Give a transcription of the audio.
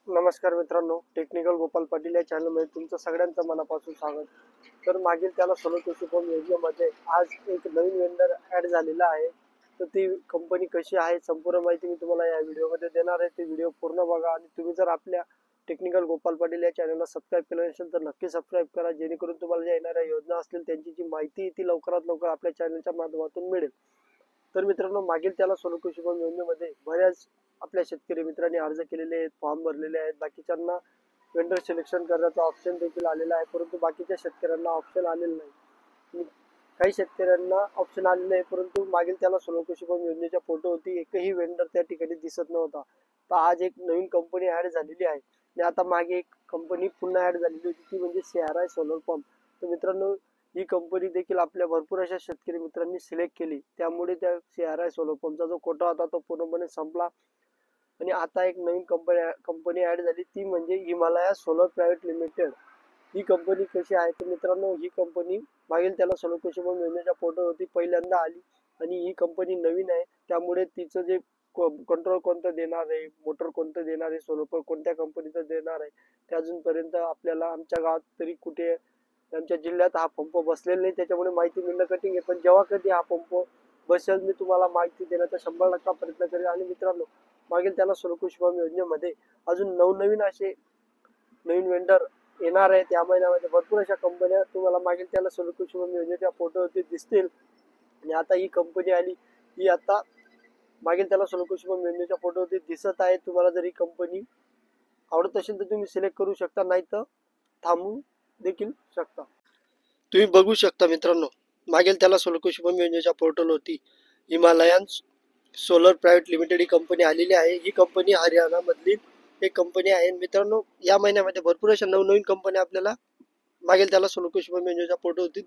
नमस्कार मित्रांनो, टेक्निकल गोपाल पाटील या चॅनलमध्ये तुमचं सगळ्यांचं मनापासून स्वागत. तर मागील त्याला सोलो कृषी पंप योजनेमध्ये आज एक नवीन वेंडर ॲड झालेला आहे. तर ती कंपनी कशी आहे संपूर्ण माहिती मी तुम्हाला या व्हिडिओमध्ये देणार आहे. ते व्हिडिओ पूर्ण बघा आणि तुम्ही जर आपल्या टेक्निकल गोपाल पाटील या चॅनलला सबस्क्राईब केलं नसेल तर नक्की सबस्क्राईब करा, जेणेकरून तुम्हाला ज्या येणाऱ्या योजना असतील त्यांची जी माहिती ती लवकरात लवकर आपल्या चॅनलच्या माध्यमातून मिळेल. तर मित्रांनो, मागील त्याला सोलो कृषी पंप योजनेमध्ये बऱ्याच आपल्या शेतकरी मित्रांनी अर्ज केलेले आहेत, फॉर्म भरलेले आहेत. बाकीच्यांना वेंडर सिलेक्शन करण्याचा ऑप्शन देखील आलेला आहे, परंतु बाकीच्या शेतकऱ्यांना ऑप्शन आलेलं नाही. काही शेतकऱ्यांना ऑप्शन आलेलं आहे, परंतु मागील त्याला सोलो कृषी पंप योजनेच्या फोटोवरती एकही वेंडर त्या ठिकाणी दिसत नव्हता. तर आज एक नवीन कंपनी ॲड झालेली आहे आणि आता मागे एक कंपनी पुन्हा ॲड झालेली होती, ती म्हणजे CRI सोलर पंप. तर मित्रांनो, ही कंपनी देखील आपल्या भरपूर अशा शेतकरी मित्रांनी सिलेक्ट केली, त्यामुळे त्या CRI सोलर पंपचा जो कोटा होता तो पूर्णपणे संपला आणि आता एक नवीन कंपनी ॲड झाली, ती म्हणजे हिमालया सोलर प्रायव्हेट लिमिटेड. ही कंपनी कशी आहे तर मित्रांनो, ही कंपनी मागील त्याला सोलर कृषी पंप योजनेच्या पोर्टलवरती पहिल्यांदा आली आणि ही कंपनी नवीन आहे, त्यामुळे तिचं जे कंट्रोल कोणतं देणार आहे, मोटर कोणतं देणार आहे, सोलर पंप कोणत्या कंपनीचं देणार आहे, ते अजूनपर्यंत आपल्याला आमच्या गावात तरी कुठे आमच्या जिल्ह्यात हा पंप बसलेला नाही, त्याच्यामुळे माहिती मिळणं कठीण आहे. पण जेव्हा कधी हा पंप बसेल मी तुम्हाला माहिती देण्याचा 100% प्रयत्न करेल. आणि मित्रांनो, मागील त्याला सोलर कृषी पंप योजनेमध्ये अजून नवनवीन असे नवीन वेंडर येणार आहेत. या महिन्यामध्ये भरपूर अशा कंपन्या तुम्हाला मागील त्याला सोलर कृषी पंप योजनेच्या फोटोवरती दिसतील. आणि आता ही कंपनी आली, ही आता मागील त्याला सोलर कृषी पंप योजनेच्या फोटोवरती दिसत आहे. तुम्हाला जर ही कंपनी आवडत असेल तर तुम्ही सिलेक्ट करू शकता, नाही तर थांबू देखील शकता. तुम्ही बघू शकता मित्रांनो, मागील त्याला सोलर कृषी पंप योजनेच्या पोर्टलवरती हिमालयन सोलर प्रायव्हेट लिमिटेड ही कंपनी आलेली आहे. ही कंपनी हरियाणा मधली एक कंपनी आहे. मित्रांनो, या महिन्यामध्ये भरपूर अशा नवनवीन कंपन्या आपल्याला मागील त्याला सोलर कृषी पंप योजनेच्या पोर्टलवरती